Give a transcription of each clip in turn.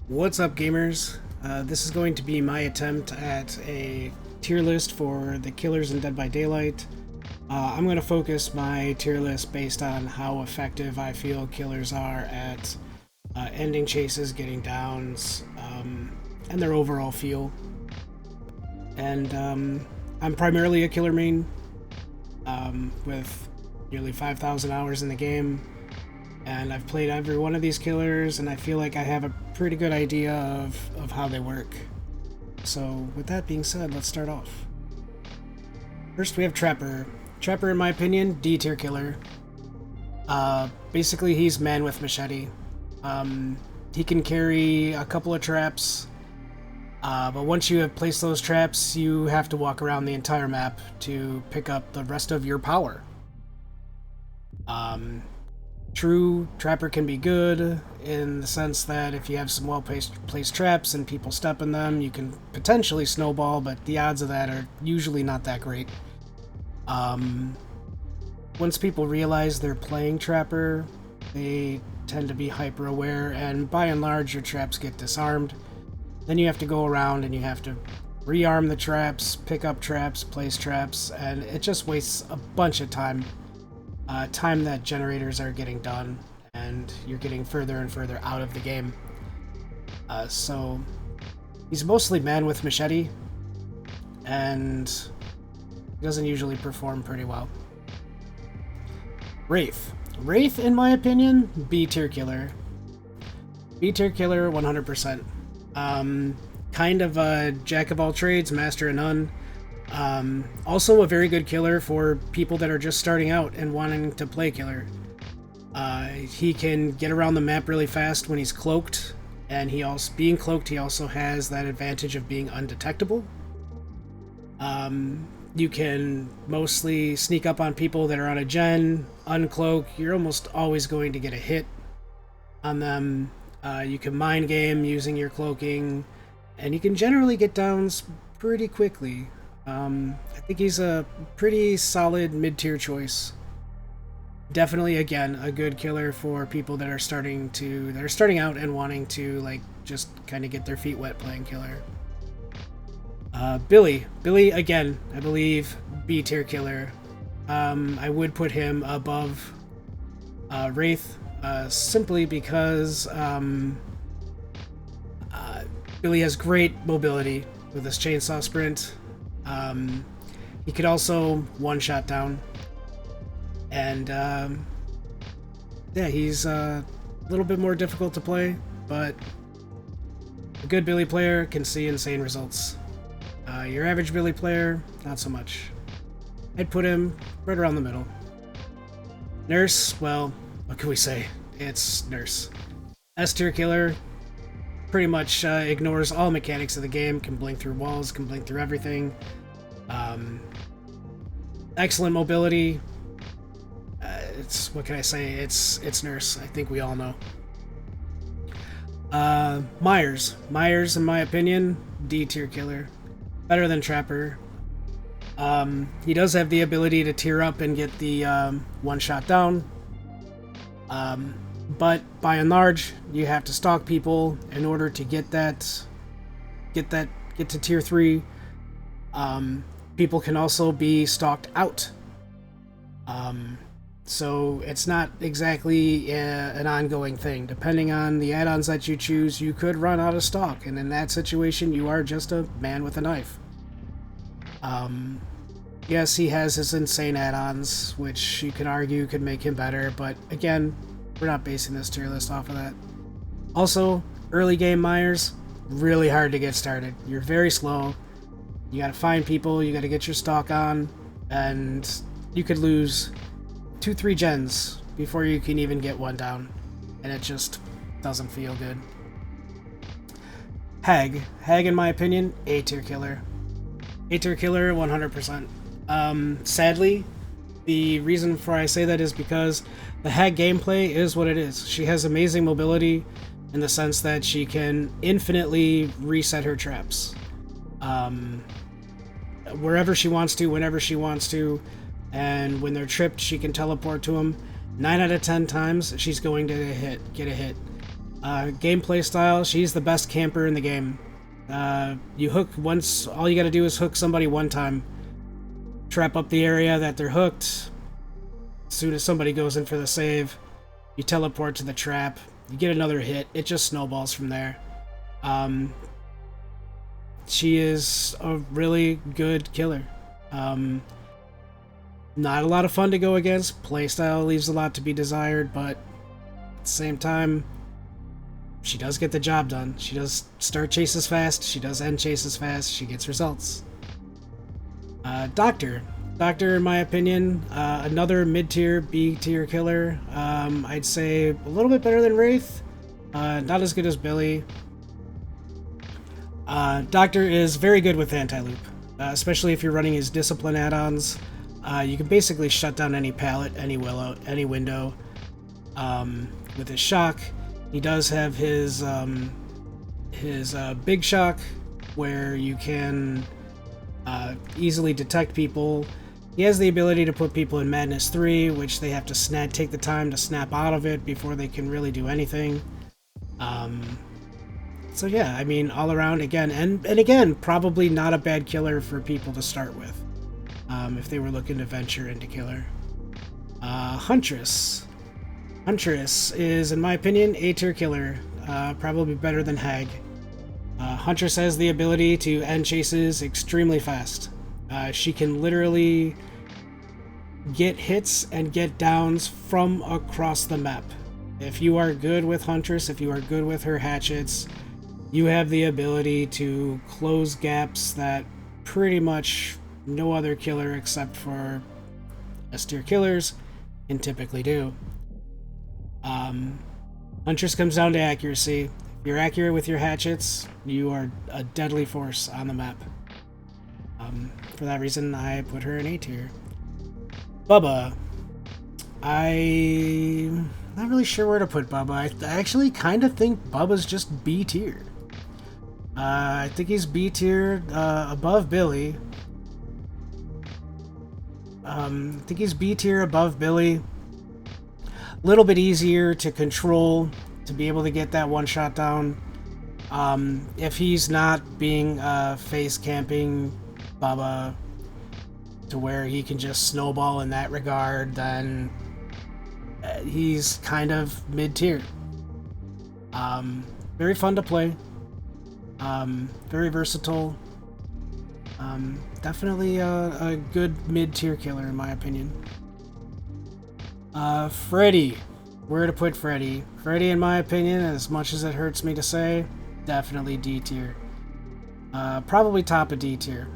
What's up, gamers? This is going to be my attempt at a tier list for the killers in Dead by Daylight. I'm going to focus my tier list based on how effective I feel killers are at ending chases, getting downs, and their overall feel. And I'm primarily a killer main with nearly 5,000 hours in the game. And I've played every one of these killers, and I feel like I have a pretty good idea of how they work. So, with that being said, let's start off. First, we have Trapper. Trapper, in my opinion, D tier killer. Basically, he's man with machete. He can carry a couple of traps, but once you have placed those traps, you have to walk around the entire map to pick up the rest of your power. True, Trapper can be good in the sense that if you have some well-placed traps and people step in them, you can potentially snowball, but the odds of that are usually not that great. Once people realize they're playing Trapper, they tend to be hyper-aware, and by and large, your traps get disarmed. Then you have to go around and you have to rearm the traps, pick up traps, place traps, and it just wastes a bunch of time. Time that generators are getting done, and you're getting further and further out of the game. So he's mostly man with machete, and he doesn't usually perform pretty well. Wraith. Wraith, in my opinion, B tier killer. B tier killer 100%. Kind of a jack of all trades, master of none. Also a very good killer for people that are just starting out and wanting to play killer. He can get around the map really fast when he's cloaked, and he also has that advantage of being undetectable. You can mostly sneak up on people that are on a gen, uncloak. You're almost always going to get a hit on them. You can mind game using your cloaking, and you can generally get downs pretty quickly. I think he's a pretty solid mid-tier choice. Definitely, again, a good killer for people that are starting out and wanting to just kind of get their feet wet playing killer. Billy, again, I believe B tier killer. I would put him above Wraith, simply because Billy has great mobility with his chainsaw sprint. He could also one-shot down, and he's a little bit more difficult to play, but a good Billy player can see insane results. Your average Billy player, not so much. I'd put him right around the middle. Nurse, well, what can we say? It's Nurse. S tier killer, pretty much ignores all mechanics of the game, can blink through walls, can blink through everything. Excellent mobility. What can I say? It's Nurse. I think we all know. Myers, in my opinion, D tier killer. Better than Trapper. He does have the ability to tier up and get the one shot down. But by and large, you have to stalk people in order to get to tier 3. People can also be stalked out. So it's not exactly an ongoing thing. Depending on the add-ons that you choose, you could run out of stock, and in that situation, you are just a man with a knife. Yes, he has his insane add-ons, which you can argue could make him better, but again, we're not basing this tier list off of that. Also, early game Myers, really hard to get started. You're very slow. You gotta find people, you gotta get your stock on, and you could lose 2-3 gens before you can even get one down, and it just doesn't feel good. Hag, in my opinion, A tier killer. A tier killer, 100%. Sadly, the reason for I say that is because the Hag gameplay is what it is. She has amazing mobility in the sense that she can infinitely reset her traps. Wherever she wants to, whenever she wants to, and when they're tripped, she can teleport to them. 9 out of 10 times, she's going to get a hit. Gameplay style, she's the best camper in the game. You hook once, all you gotta do is hook somebody one time. Trap up the area that they're hooked. As soon as somebody goes in for the save, you teleport to the trap. You get another hit. It just snowballs from there. She is a really good killer. Not a lot of fun to go against. Playstyle leaves a lot to be desired, but at the same time, she does get the job done. She does start chases fast. She does end chases fast. She gets results. Doctor. Doctor, in my opinion, another mid-tier, B-tier killer. I'd say a little bit better than Wraith. Not as good as Billy. Doctor is very good with anti-loop, especially if you're running his discipline add-ons. You can basically shut down any pallet, any window with his shock. He does have his big shock, where you can easily detect people. He has the ability to put people in Madness 3, which they have to take the time to snap out of it before they can really do anything. So yeah, I mean, all around, again, and again, probably not a bad killer for people to start with, if they were looking to venture into killer. Huntress. Huntress is, in my opinion, A-tier killer, probably better than Hag. Huntress has the ability to end chases extremely fast. She can literally get hits and get downs from across the map. If you are good with Huntress, if you are good with her hatchets, you have the ability to close gaps that pretty much no other killer except for S-tier killers can typically do. Huntress comes down to accuracy. If you're accurate with your hatchets, you are a deadly force on the map. For that reason, I put her in A-tier. Bubba. I'm not really sure where to put Bubba. I actually kind of think Bubba's just B-tier. I think he's B-tier above Billy. I think he's B-tier above Billy. A little bit easier to control, to be able to get that one shot down. If he's not being face camping Bubba to where he can just snowball in that regard, then he's kind of mid-tier. Very fun to play. Very versatile. Definitely a good mid-tier killer in my opinion. Freddy. Where to put Freddy? Freddy, in my opinion, as much as it hurts me to say, definitely D tier. Probably top of D tier.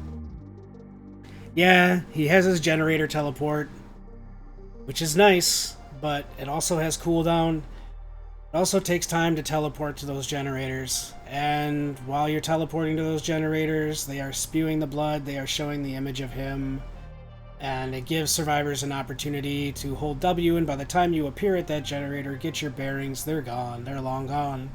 Yeah, he has his generator teleport, which is nice, but it also has cooldown. It also takes time to teleport to those generators, and while you're teleporting to those generators, they are spewing the blood, they are showing the image of him, and it gives survivors an opportunity to hold W, and by the time you appear at that generator, get your bearings, they're gone. They're long gone.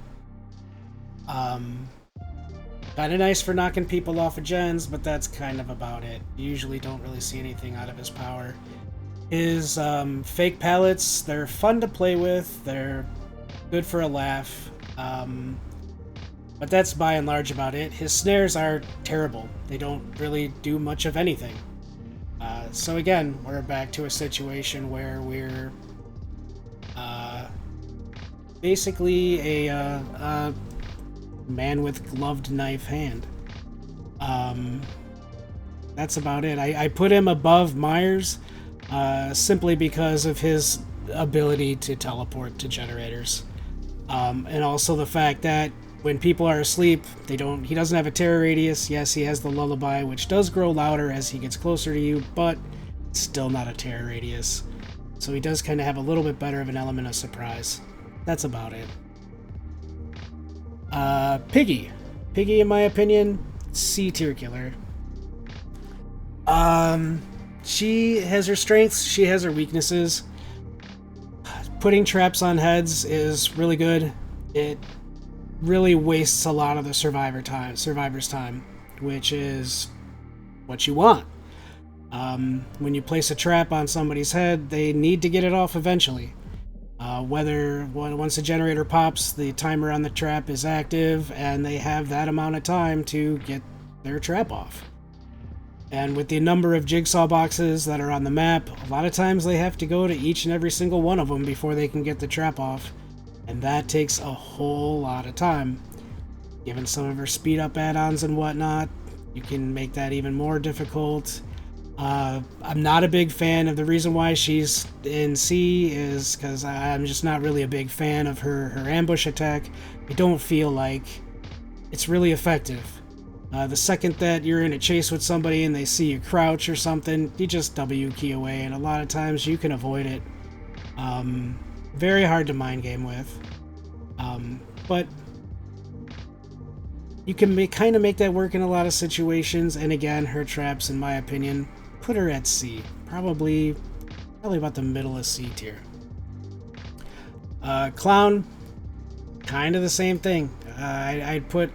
Kinda nice for knocking people off of gens, but that's kind of about it. You usually don't really see anything out of his power. His fake pallets, they're fun to play with. They're good for a laugh. But that's by and large about it. His snares are terrible. They don't really do much of anything. So again, we're back to a situation where we're basically a man with gloved knife hand. That's about it. I put him above Myers simply because of his ability to teleport to generators. And also the fact that when people are asleep, he doesn't have a terror radius. Yes, he has the lullaby, which does grow louder as he gets closer to you, but still not a terror radius. So he does kind of have a little bit better of an element of surprise. That's about it. Piggy. Piggy, in my opinion, C-tier killer. She has her strengths, she has her weaknesses. Putting traps on heads is really good. It really wastes a lot of the survivor's time, which is what you want. When you place a trap on somebody's head, they need to get it off eventually. Once the generator pops, the timer on the trap is active, and they have that amount of time to get their trap off. And with the number of jigsaw boxes that are on the map, a lot of times they have to go to each and every single one of them before they can get the trap off. And that takes a whole lot of time. Given some of her speed up add-ons and whatnot, you can make that even more difficult. I'm not a big fan of the reason why she's in C is because I'm just not really a big fan of her ambush attack. I don't feel like it's really effective. The second that you're in a chase with somebody and they see you crouch or something, you just W key away, and a lot of times you can avoid it. Very hard to mind game with. But you can kind of make that work in a lot of situations, and again, her traps, in my opinion, put her at C. Probably about the middle of C tier. Clown, kind of the same thing. I'd put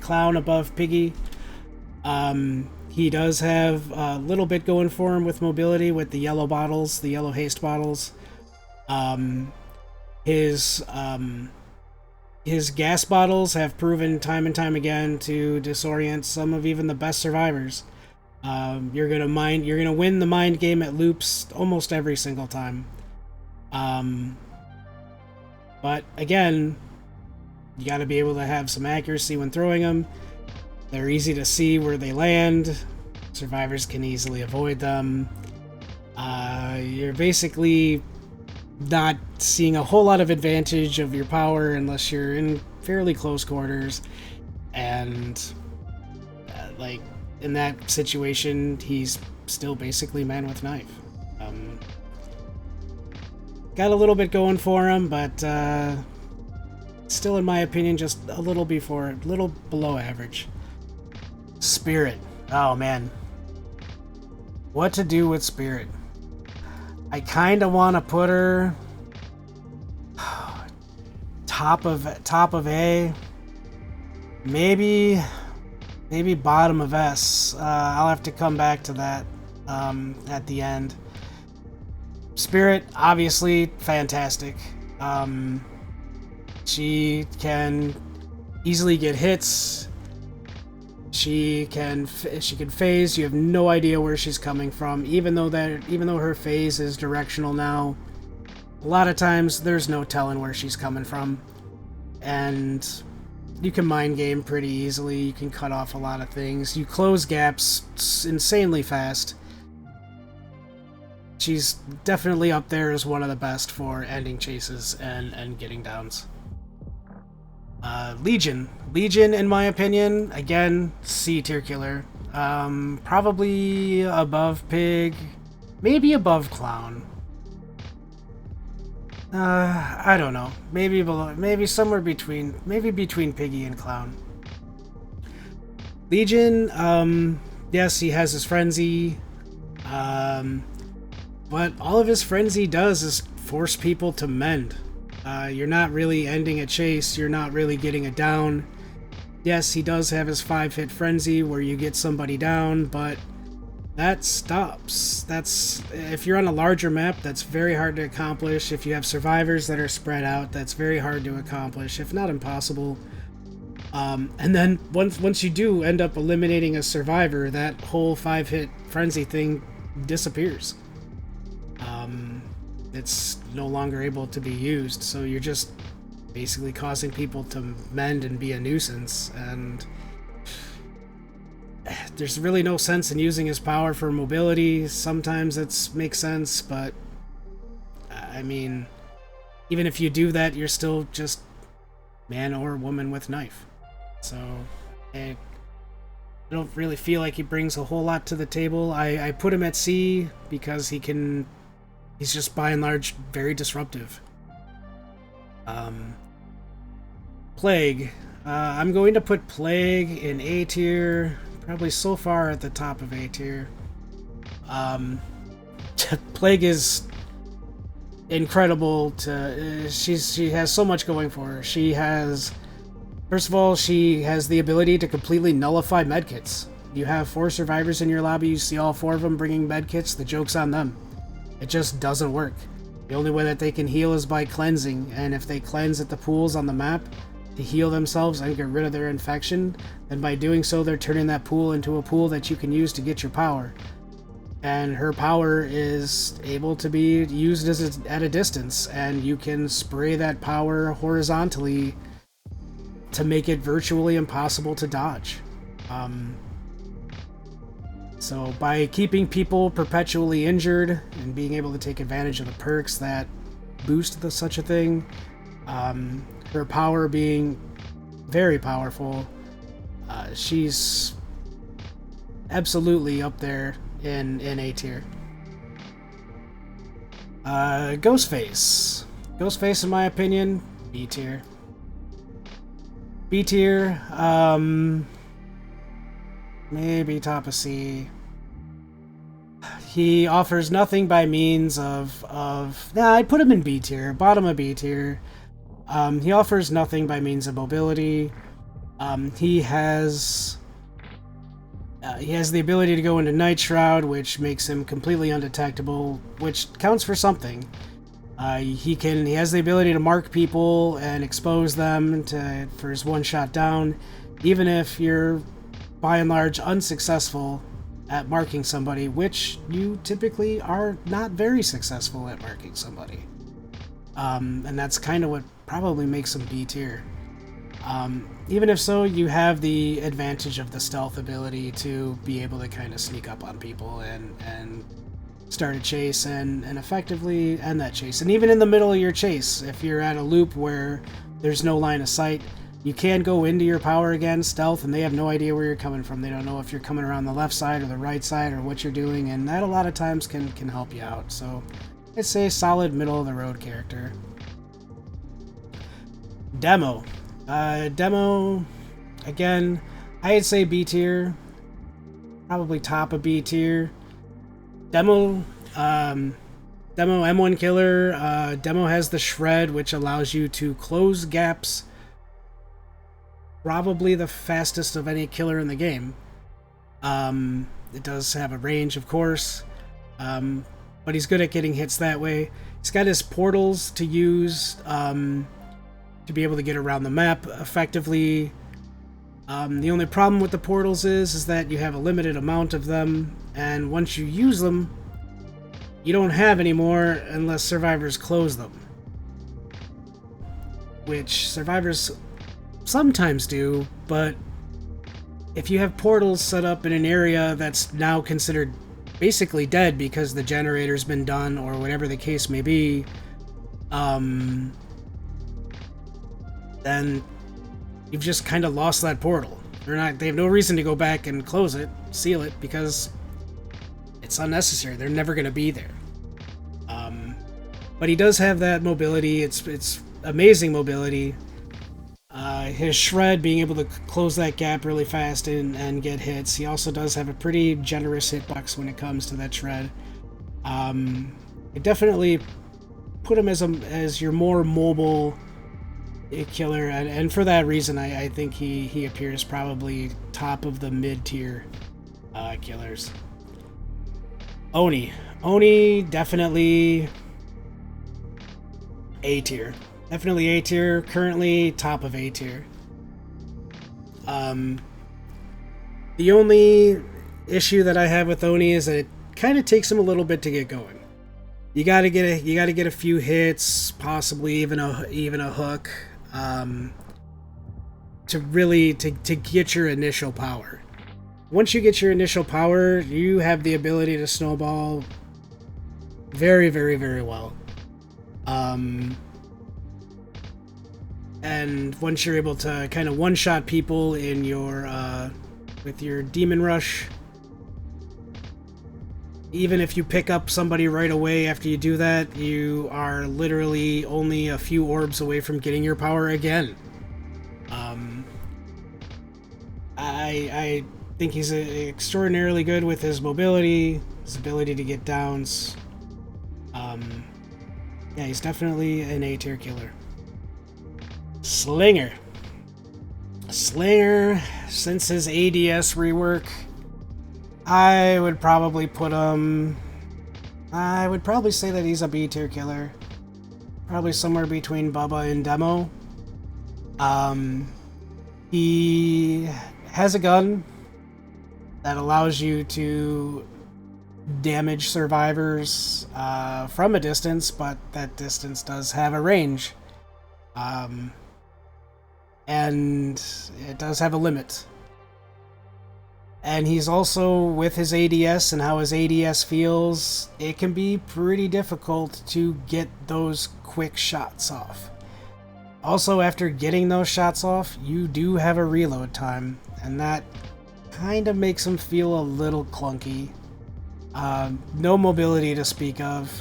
Clown above Piggy. He does have a little bit going for him with mobility with the yellow bottles, the yellow haste bottles. His gas bottles have proven time and time again to disorient some of even the best survivors. You're gonna win the mind game at loops almost every single time. But again, you got to be able to have some accuracy when throwing them. They're easy to see where they land. Survivors can easily avoid them. You're basically not seeing a whole lot of advantage of your power unless you're in fairly close quarters. And like in that situation, he's still basically man with knife. Got a little bit going for him, but still, in my opinion, just a little below average. Spirit. Oh, man. What to do with Spirit? I kind of want to put her top of A. Maybe bottom of S. I'll have to come back to that at the end. Spirit, obviously, fantastic. She can easily get hits. She can phase. You have no idea where she's coming from, even though her phase is directional now. A lot of times there's no telling where she's coming from, and you can mind game pretty easily. You can cut off a lot of things. You close gaps insanely fast. She's definitely up there as one of the best for ending chases and getting downs. Legion, in my opinion, again, C tier killer. Probably above Pig, maybe above Clown. I don't know. Maybe below, maybe somewhere between Piggy and Clown. Legion, yes, he has his frenzy. But all of his frenzy does is force people to mend. You're not really ending a chase, you're not really getting a down. Yes, he does have his 5-hit frenzy where you get somebody down, but that stops. If you're on a larger map, that's very hard to accomplish. If you have survivors that are spread out, that's very hard to accomplish, if not impossible. And then once you do end up eliminating a survivor, that whole 5-hit frenzy thing disappears. It's no longer able to be used, so you're just basically causing people to mend and be a nuisance, and there's really no sense in using his power for mobility. Sometimes it makes sense, but I mean, even if you do that, you're still just man or woman with knife. So I don't really feel like he brings a whole lot to the table. I put him at C because he's just by and large very disruptive. Plague. I'm going to put Plague in A tier, probably so far at the top of A tier. Plague is incredible she has so much going for her. First of all, she has the ability to completely nullify medkits. You have 4 survivors in your lobby, you see all 4 of them bringing medkits, the joke's on them. It just doesn't work. The only way that they can heal is by cleansing, and if they cleanse at the pools on the map to heal themselves and get rid of their infection, then by doing so they're turning that pool into a pool that you can use to get your power. And her power is able to be used at a distance, and you can spray that power horizontally to make it virtually impossible to dodge. So by keeping people perpetually injured and being able to take advantage of the perks that boost such a thing, her power being very powerful, she's absolutely up there in A tier. Ghostface. Ghostface, in my opinion, B tier. B tier, maybe top of C. He offers nothing by means of I'd put him in B tier, bottom of B tier. He offers nothing by means of mobility. He has the ability to go into Night Shroud, which makes him completely undetectable, which counts for something. He has the ability to mark people and expose them for his one-shot down, even if you're by and large unsuccessful at marking somebody, which you typically are not very successful at marking somebody. And that's kind of what probably makes him B tier. Even if so, you have the advantage of the stealth ability to be able to kind of sneak up on people and start a chase and effectively end that chase. And even in the middle of your chase, if you're at a loop where there's no line of sight, you can go into your power again, stealth, and they have no idea where you're coming from. They don't know if you're coming around the left side or the right side or what you're doing, and that a lot of times can help you out. So I'd say solid middle-of-the-road character. Demo. Demo, again, I'd say B tier. Probably top of B tier. Demo M1 killer. Demo has the shred, which allows you to close gaps. Probably the fastest of any killer in the game. It does have a range, of course, but he's good at getting hits that way. He's got his portals to use to be able to get around the map effectively. The only problem with the portals is that you have a limited amount of them, and once you use them, you don't have any more unless survivors close them. Which survivors sometimes do, but if you have portals set up in an area that's now considered basically dead because the generator's been done or whatever the case may be, then you've just kind of lost that portal. They have no reason to go back and close it, seal it, because it's unnecessary. They're never going to be there. But he does have that mobility. It's amazing mobility. His shred, being able to close that gap really fast and get hits. He also does have a pretty generous hitbox when it comes to that shred. I definitely put him as your more mobile killer, and for that reason, I think he appears probably top of the mid-tier killers. Oni, definitely A tier. Definitely A tier. Currently top of A tier. The only issue that I have with Oni is that it kind of takes him a little bit to get going. You gotta get a few hits, possibly even a hook, to get your initial power. Once you get your initial power, you have the ability to snowball very, very, very well. And once you're able to kind of one-shot people in your with your Demon Rush, even if you pick up somebody right away after you do that, you are literally only a few orbs away from getting your power again. I think he's extraordinarily good with his mobility, his ability to get downs. Yeah, he's definitely an A-tier killer. Slinger, since his ADS rework, I would probably say that he's a B-tier killer. probably somewhere between Bubba and Demo. He has a gun that allows you to damage survivors from a distance, but that distance does have a range. And it does have a limit. And he's also, with his ADS and how his ADS feels, it can be pretty difficult to get those quick shots off. Also, after getting those shots off, you do have a reload time, and that kind of makes him feel a little clunky. No mobility to speak of.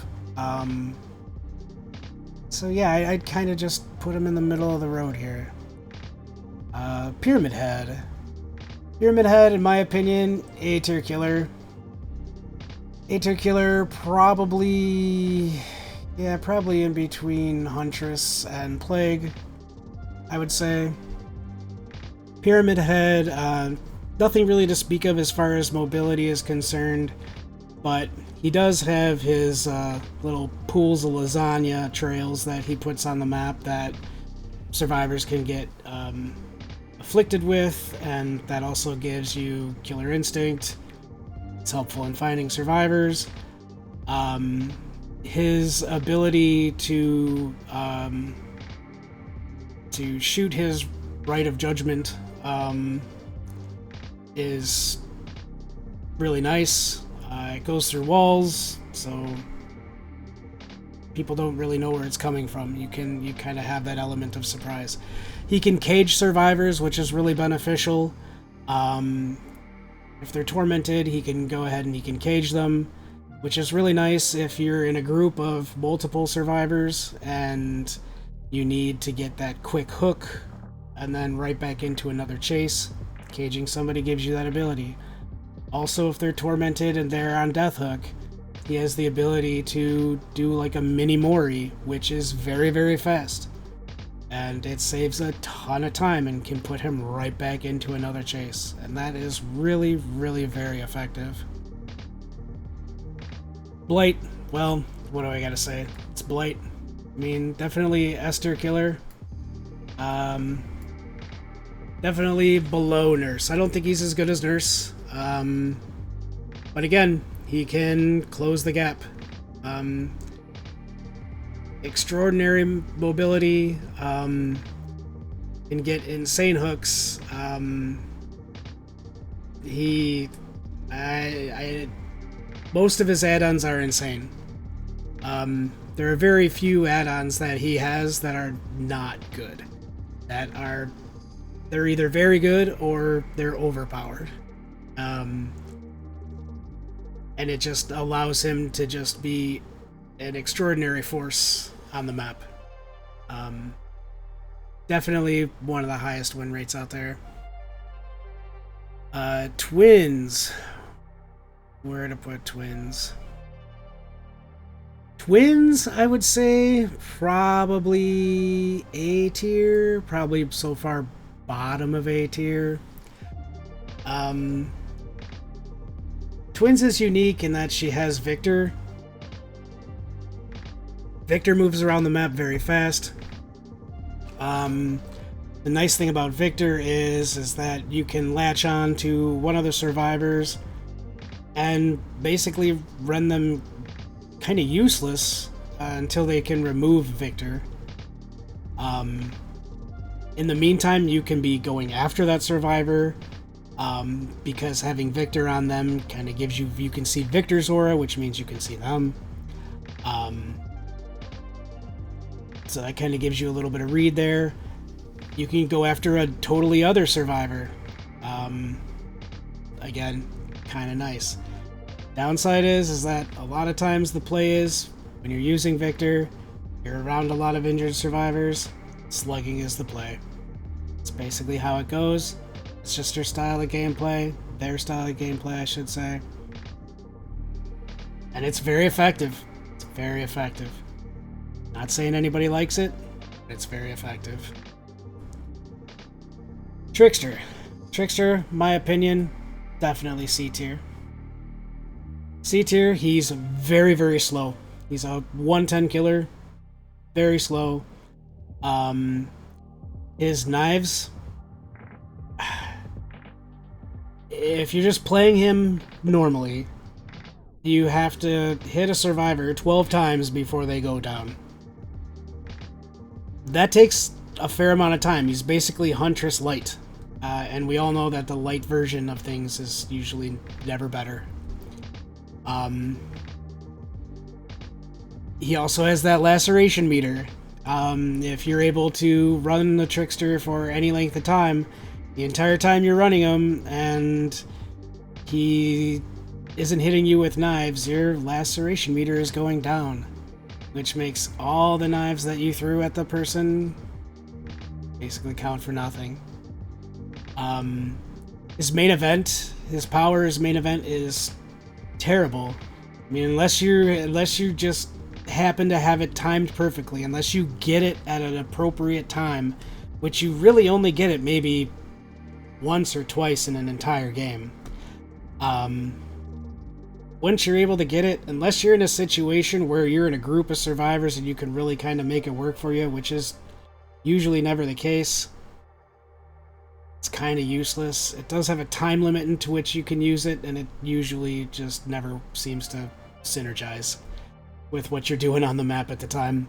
So yeah, I'd kind of just put him in the middle of the road here. Pyramid Head. Pyramid Head, in my opinion, A-tier killer. A-tier killer, probably in between Huntress and Plague, I would say. Pyramid Head, nothing really to speak of as far as mobility is concerned, but he does have his little pools of lasagna trails that he puts on the map that survivors can get afflicted with, and that also gives you Killer Instinct. It's helpful in finding survivors. His ability to shoot his Right of Judgment is really nice. It goes through walls, so people don't really know where it's coming from. You kind of have that element of surprise. He can cage survivors, which is really beneficial. If they're tormented, he can go ahead and he can cage them, which is really nice if you're in a group of multiple survivors and you need to get that quick hook and then right back into another chase. Caging somebody gives you that ability. Also, if they're tormented and they're on death hook, he has the ability to do like a mini Mori, which is very, very fast. And it saves a ton of time and can put him right back into another chase. And that is really, really very effective. Blight, well, what do I gotta say? It's Blight. I mean, definitely S-tier killer. Definitely below Nurse. I don't think he's as good as Nurse. But again, he can close the gap. Extraordinary mobility, can get insane hooks. Most of his add-ons are insane. There are very few add-ons that he has that are not good. They're either very good or they're overpowered. And it just allows him to just be an extraordinary force on the map. Definitely one of the highest win rates out there. Twins. Where to put Twins? Twins, I would say probably A tier. Probably so far bottom of A tier. Twins is unique in that she has Victor. Victor moves around the map very fast. The nice thing about Victor is that you can latch on to one of the survivors and basically run them kind of useless until they can remove Victor. In the meantime, you can be going after that survivor, because having Victor on them kind of gives you can see Victor's aura, which means you can see them. So that kind of gives you a little bit of read there. You can go after a totally other survivor. Again, kind of nice. Downside is that a lot of times the play is, when you're using Victor, you're around a lot of injured survivors, slugging is the play. It's basically how it goes. It's just her style of gameplay, their style of gameplay, I should say. And it's very effective. It's very effective. Not saying anybody likes it, but it's very effective. Trickster. Trickster, my opinion, definitely C tier. C tier, he's very, very slow. He's a 110 killer. very slow. His knives, if you're just playing him normally, you have to hit a survivor 12 times before they go down. That takes a fair amount of time. He's basically Huntress light. And we all know that the light version of things is usually never better. He also has that laceration meter. If you're able to run the Trickster for any length of time, the entire time you're running him, and he isn't hitting you with knives, your laceration meter is going down, which makes all the knives that you threw at the person basically count for nothing. His main event, his main event is terrible. I mean, unless you just happen to have it timed perfectly, unless you get it at an appropriate time, which you really only get it maybe once or twice in an entire game. Once you're able to get it, unless you're in a situation where you're in a group of survivors and you can really kind of make it work for you, which is usually never the case, it's kind of useless. It does have a time limit into which you can use it, and it usually just never seems to synergize with what you're doing on the map at the time.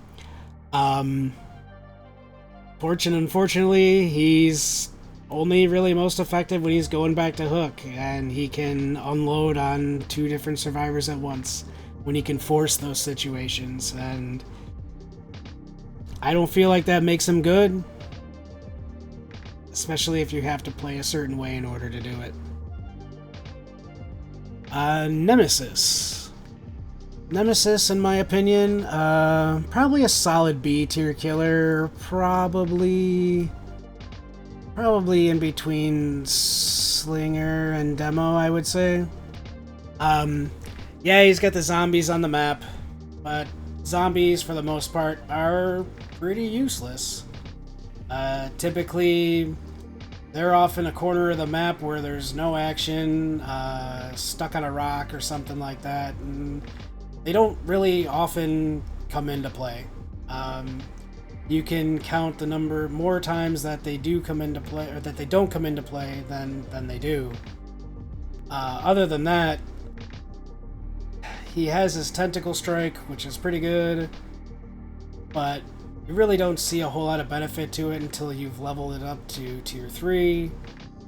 Unfortunately, he's only really most effective when he's going back to hook, and he can unload on 2 different survivors at once when he can force those situations, and I don't feel like that makes him good, especially if you have to play a certain way in order to do it. Nemesis, in my opinion, probably a solid B tier killer, probably in between Slinger and Demo, I would say. Yeah, he's got the zombies on the map, but zombies, for the most part, are pretty useless. Typically, they're off in a corner of the map where there's no action, stuck on a rock or something like that, and they don't really often come into play. You can count the number more times that they do come into play, or that they don't come into play, than they do. Other than that, he has his tentacle strike, which is pretty good, but you really don't see a whole lot of benefit to it until you've leveled it up to tier 3,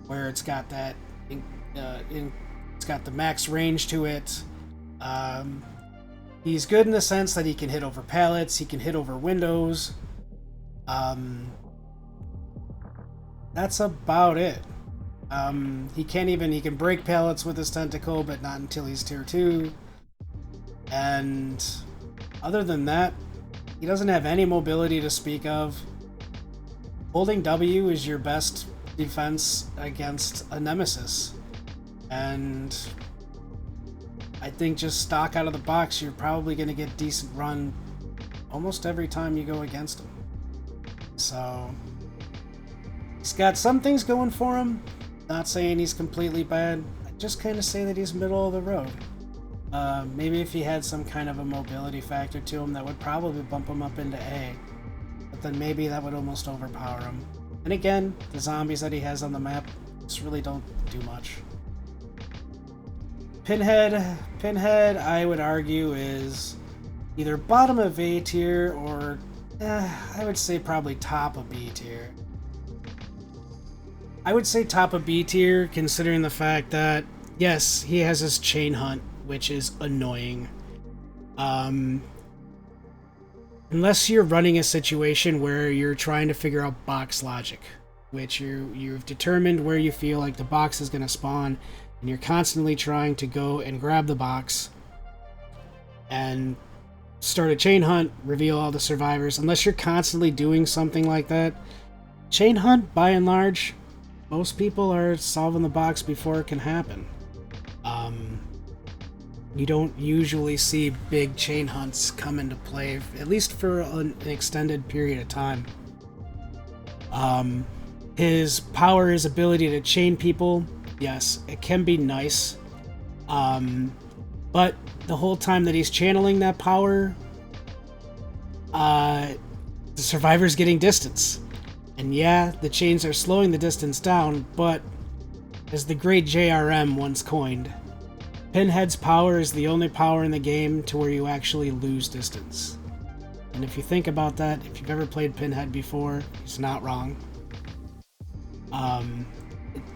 where it's got that it's got the max range to it. He's good in the sense that he can hit over pallets, he can hit over windows. That's about it. He can break pallets with his tentacle, but not until he's tier 2. And other than that, he doesn't have any mobility to speak of. Holding W is your best defense against a Nemesis. And I think just stock out of the box, you're probably going to get decent run almost every time you go against him. So he's got some things going for him. Not saying he's completely bad. I just kind of say that he's middle of the road. Maybe if he had some kind of a mobility factor to him, that would probably bump him up into A. But then maybe that would almost overpower him. And again, the zombies that he has on the map just really don't do much. Pinhead, I would argue, is either bottom of A tier or I would say probably top of B tier. I would say top of B tier, considering the fact that, yes, he has his chain hunt, which is annoying. Unless you're running a situation where you're trying to figure out box logic, which you've determined where you feel like the box is going to spawn, and you're constantly trying to go and grab the box and start a chain hunt, reveal all the survivors. Unless you're constantly doing something like that, chain hunt, by and large, most people are solving the box before it can happen. You don't usually see big chain hunts come into play, at least for an extended period of time. His power, his ability to chain people, yes, it can be nice. But the whole time that he's channeling that power, The survivor's getting distance. And yeah, the chains are slowing the distance down, but as the great JRM once coined, Pinhead's power is the only power in the game to where you actually lose distance. And if you think about that, if you've ever played Pinhead before, he's not wrong.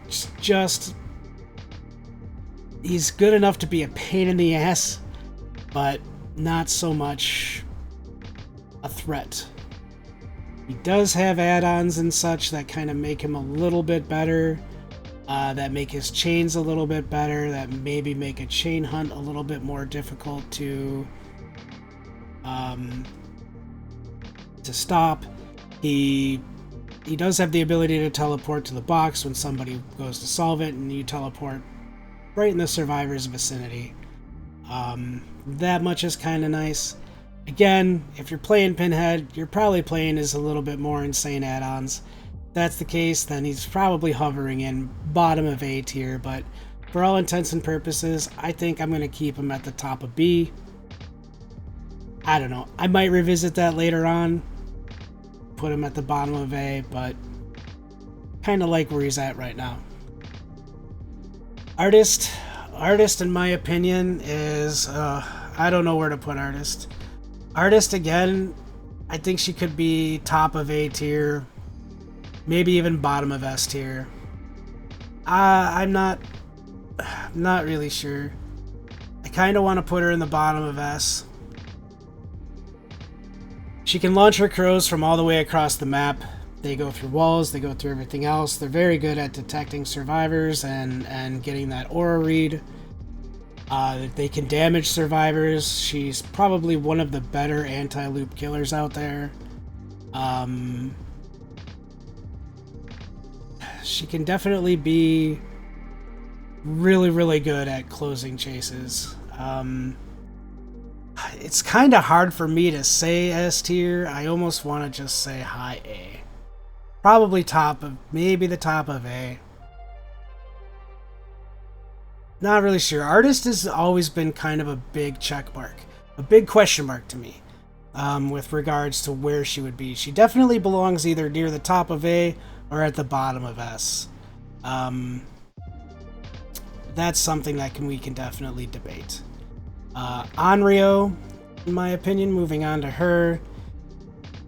It's just... he's good enough to be a pain in the ass, but not so much a threat. He does have add-ons and such that kind of make him a little bit better, that make his chains a little bit better, that maybe make a chain hunt a little bit more difficult to stop. He does have the ability to teleport to the box when somebody goes to solve it, and you teleport right in the survivor's vicinity. That much is kind of nice. Again, if you're playing Pinhead, you're probably playing as a little bit more insane add-ons. If that's the case, then he's probably hovering in bottom of A tier, but for all intents and purposes, I think I'm going to keep him at the top of B. I don't know. I might revisit that later on, put him at the bottom of A, but kind of like where he's at right now. Artist, in my opinion, is... I don't know where to put Artist. Artist, again, I think she could be top of A tier, maybe even bottom of S tier. I'm not really sure. I kind of want to put her in the bottom of S. She can launch her crows from all the way across the map. They go through walls, they go through everything else. They're very good at detecting survivors and getting that aura read. They can damage survivors. She's probably one of the better anti-loop killers out there. She can definitely be really, really good at closing chases. It's kind of hard for me to say S tier. I almost want to just say high A. Probably maybe the top of A. Not really sure. Artist has always been kind of a big check mark, a big question mark to me, with regards to where she would be. She definitely belongs either near the top of A or at the bottom of S. That's something that we can definitely debate. Onryo, in my opinion, moving on to her.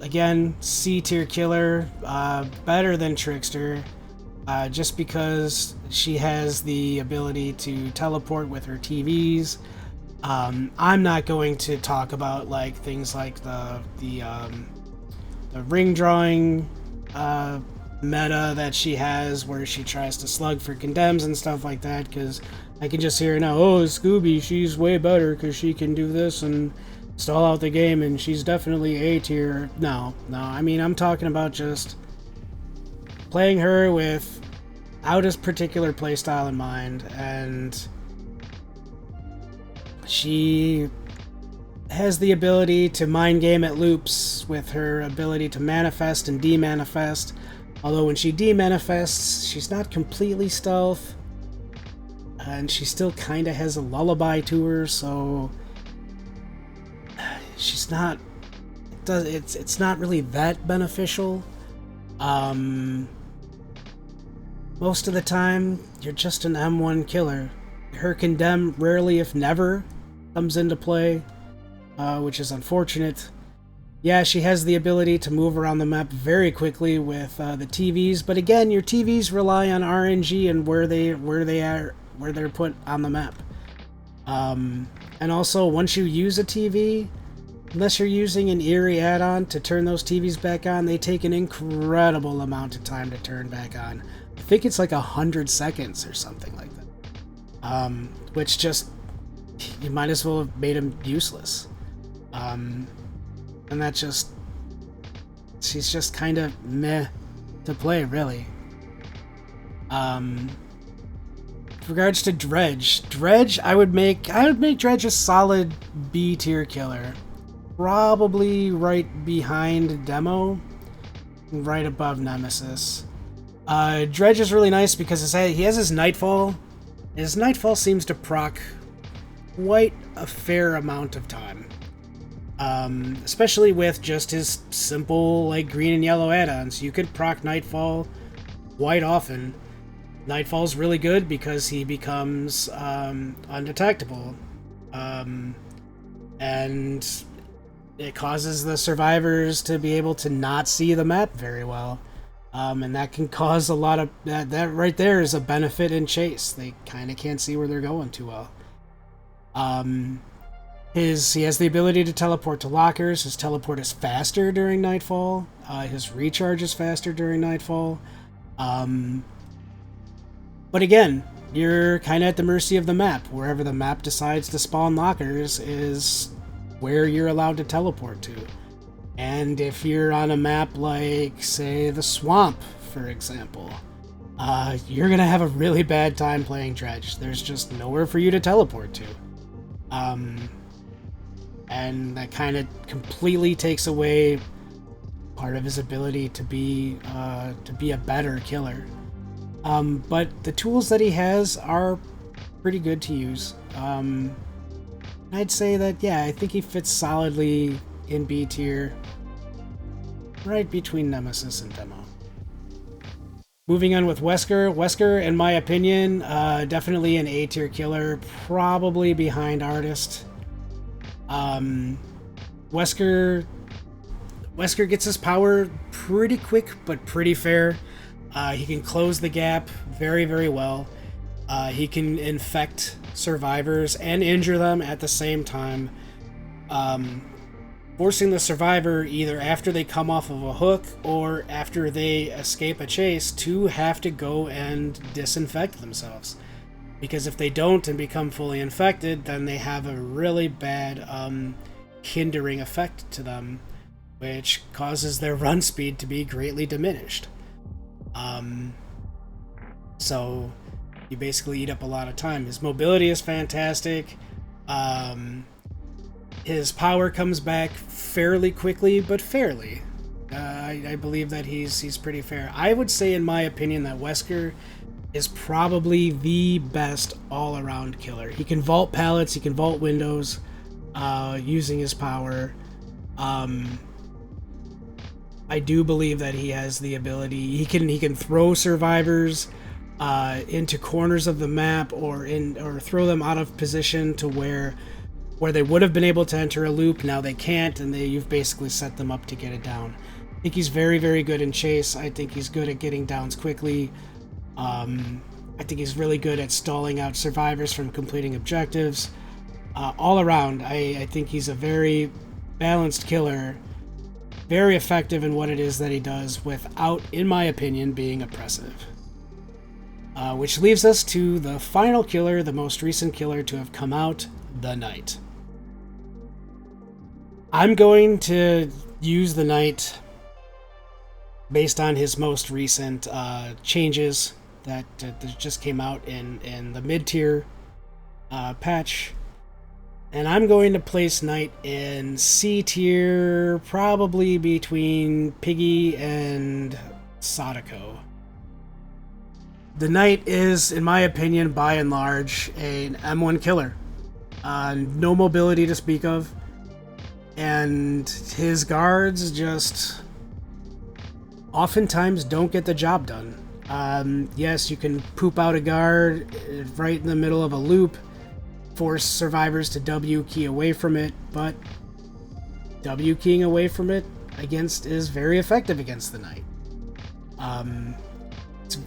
Again, C tier killer, better than Trickster. Just because she has the ability to teleport with her TVs. I'm not going to talk about like things like the ring drawing meta that she has, where she tries to slug for condemns and stuff like that, because I can just hear her now, oh, Scooby, she's way better because she can do this and stall out the game, and she's definitely A tier. No, I mean, I'm talking about just playing her without a particular playstyle in mind, and she has the ability to mind game at loops with her ability to manifest and demanifest. Although when she demanifests, she's not completely stealth, and she still kind of has a lullaby to her, so she's not. It's not really that beneficial. Most of the time, you're just an M1 killer. Her condemn rarely, if never, comes into play, which is unfortunate. Yeah, she has the ability to move around the map very quickly with the TVs, but again, your TVs rely on RNG and where they're put on the map. And also, once you use a TV, unless you're using an eerie add-on to turn those TVs back on, they take an incredible amount of time to turn back on. I think it's like 100 seconds or something like that. Which just, you might as well have made them useless. And that just, she's just kind of meh to play, really. With regards to Dredge, I would make Dredge a solid B tier killer. Probably right behind Demo, right above Nemesis. Dredge is really nice because he has his Nightfall. His Nightfall seems to proc quite a fair amount of time. Especially with just his simple like green and yellow add-ons. You could proc Nightfall quite often. Nightfall's really good because he becomes undetectable. And it causes the survivors to be able to not see the map very well. And that can cause a lot of... That right there is a benefit in Chase. They kind of can't see where they're going too well. He has the ability to teleport to lockers. His teleport is faster during Nightfall. His recharge is faster during Nightfall. But again, you're kind of at the mercy of the map. Wherever the map decides to spawn lockers is where you're allowed to teleport to. And if you're on a map like, say, the Swamp, for example, you're going to have a really bad time playing Dredge. There's just nowhere for you to teleport to. And that kind of completely takes away part of his ability to be a better killer. But the tools that he has are pretty good to use. I'd say that, yeah, I think he fits solidly in B tier, right between Nemesis and Demo. Moving on with Wesker. Wesker, in my opinion, definitely an A tier killer, probably behind Artist. Wesker gets his power pretty quick, but pretty fair. He can close the gap very, very well. He can infect survivors and injure them at the same time, forcing the survivor, either after they come off of a hook or after they escape a chase, to have to go and disinfect themselves. Because if they don't and become fully infected, then they have a really bad hindering effect to them, which causes their run speed to be greatly diminished. So you basically eat up a lot of time. His mobility is fantastic. His power comes back fairly quickly, but fairly. I believe that he's pretty fair. I would say, in my opinion, that Wesker is probably the best all-around killer. He can vault pallets, he can vault windows, using his power. I do believe that he has the ability. He can throw survivors into corners of the map, or throw them out of position to where they would have been able to enter a loop. Now they can't, and you've basically set them up to get it down. I think he's very, very good in chase. I think he's good at getting downs quickly. I think he's really good at stalling out survivors from completing objectives. All around, I think he's a very balanced killer, very effective in what it is that he does, without, in my opinion, being oppressive. Which leaves us to the final killer, the most recent killer to have come out, the Knight. I'm going to use the Knight based on his most recent changes that just came out in the mid-tier patch. And I'm going to place Knight in C tier, probably between Piggy and Sadako. The Knight is, in my opinion, by and large, an M1 killer. No mobility to speak of. And his guards just oftentimes don't get the job done. Yes, you can poop out a guard right in the middle of a loop, force survivors to W key away from it, but W keying away from it is very effective against the Knight. It's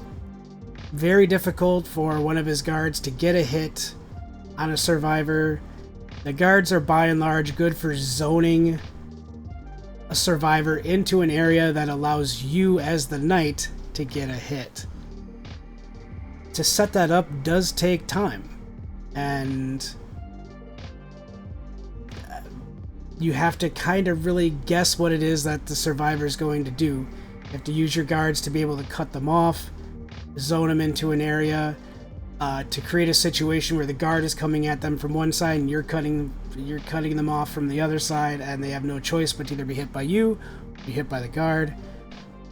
very difficult for one of his guards to get a hit on a survivor. The guards are by and large good for zoning a survivor into an area that allows you as the Knight to get a hit. To set that up does take time, and you have to kind of really guess what it is that the survivor is going to do. You have to use your guards to be able to cut them off, zone them into an area, to create a situation where the guard is coming at them from one side and you're cutting them off from the other side, and they have no choice but to either be hit by you or be hit by the guard.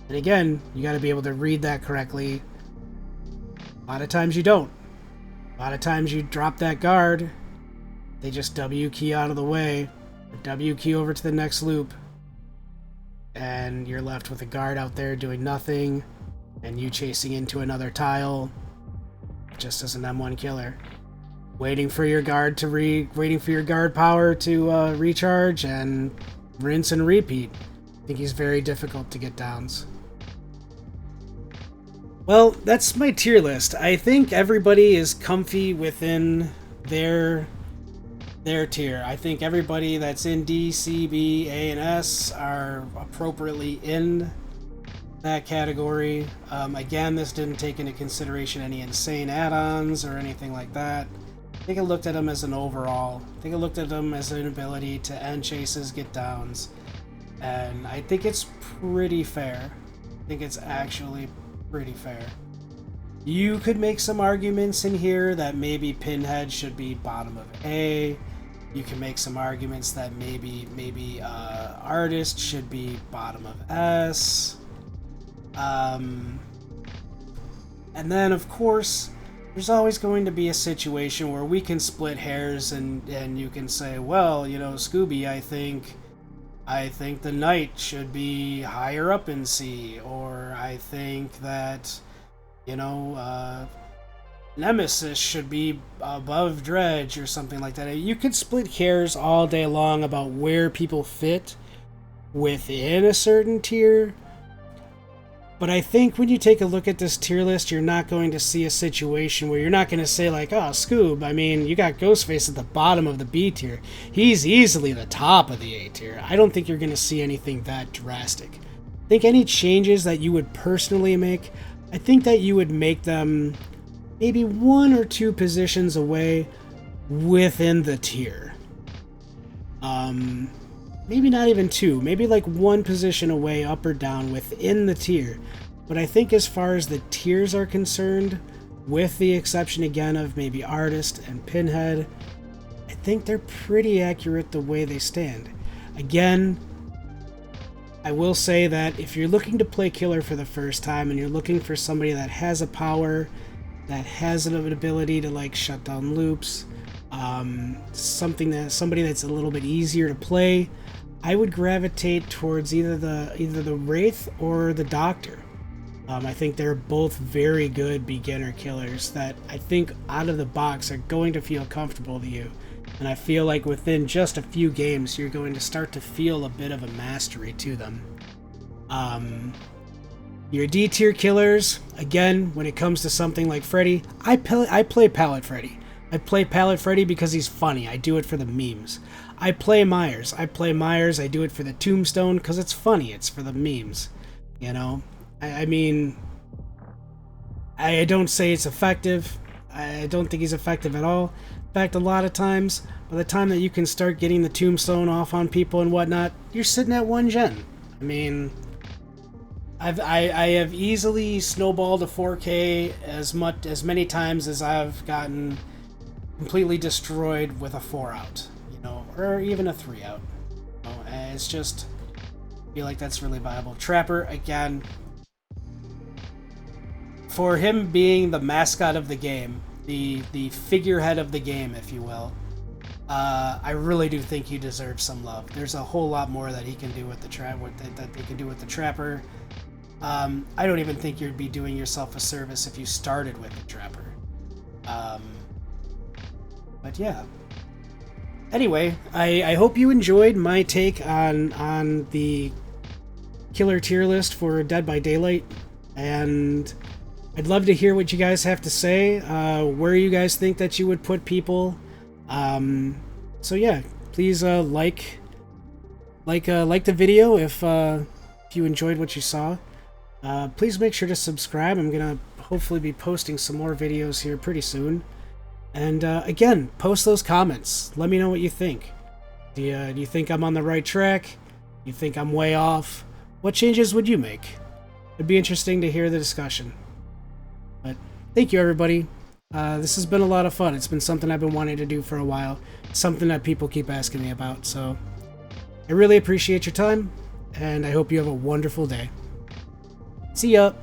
And again, you got to be able to read that correctly. A lot of times you don't. A lot of times you drop that guard, they just W key out of the way, W key over to the next loop, and you're left with a guard out there doing nothing, and you chasing into another tile, just as an M1 killer, waiting for your guard power to recharge, and rinse and repeat. I think he's very difficult to get downs. Well, that's my tier list. I think everybody is comfy within their tier. I think everybody that's in D, C, B, A, and S are appropriately in that category. Again, this didn't take into consideration any insane add-ons or anything like that. I think I looked at them as an overall. I think I looked at them as an ability to end chases, get downs, and I think it's pretty fair. I think it's actually pretty fair. You could make some arguments in here that maybe Pinhead should be bottom of A. You can make some arguments that maybe Artist should be bottom of S. And then, of course, there's always going to be a situation where we can split hairs and you can say, well, you know, Scooby, I think the Knight should be higher up in C, or I think that, you know, Nemesis should be above Dredge or something like that. You could split hairs all day long about where people fit within a certain tier, but I think when you take a look at this tier list, you're not going to see a situation where you're not going to say like, oh, Scoob, I mean, you got Ghostface at the bottom of the B tier. He's easily the top of the A tier. I don't think you're going to see anything that drastic. I think any changes that you would personally make, I think that you would make them maybe 1 or 2 positions away within the tier. Maybe not even 2, maybe like 1 position away, up or down within the tier. But I think as far as the tiers are concerned, with the exception again of maybe Artist and Pinhead, I think they're pretty accurate the way they stand. Again, I will say that if you're looking to play Killer for the first time and you're looking for somebody that has a power, that has an ability to like shut down loops, somebody that's a little bit easier to play, I would gravitate towards either the Wraith or the Doctor. I think they're both very good beginner killers that I think out of the box are going to feel comfortable to you. And I feel like within just a few games, you're going to start to feel a bit of a mastery to them. Your D tier killers, again, when it comes to something like Freddy, I play Palette Freddy. I play Palette Freddy because he's funny. I do it for the memes. I play Myers. I do it for the tombstone because it's funny. It's for the memes. You know? I mean, I don't say it's effective. I don't think he's effective at all. In fact, a lot of times, by the time that you can start getting the tombstone off on people and whatnot, you're sitting at 1 gen. I mean, I have easily snowballed a 4K as many times as I've gotten completely destroyed with a 4 out, you know, or even a 3 out. You know, it's just, I feel like that's really viable. Trapper, again, for him being the mascot of the game, the figurehead of the game, if you will, I really do think he deserves some love. There's a whole lot more that he can do with the that they can do with the Trapper. I don't even think you'd be doing yourself a service if you started with the Trapper. But yeah. Anyway, I hope you enjoyed my take on the killer tier list for Dead by Daylight, and I'd love to hear what you guys have to say, where you guys think that you would put people. So yeah, please like the video if you enjoyed what you saw. Please make sure to subscribe. I'm gonna hopefully be posting some more videos here pretty soon. And again, post those comments. Let me know what you think. Do you think I'm on the right track? You think I'm way off? What changes would you make? It'd be interesting to hear the discussion. But thank you, everybody. This has been a lot of fun. It's been something I've been wanting to do for a while. Something that people keep asking me about. So I really appreciate your time, and I hope you have a wonderful day. See ya!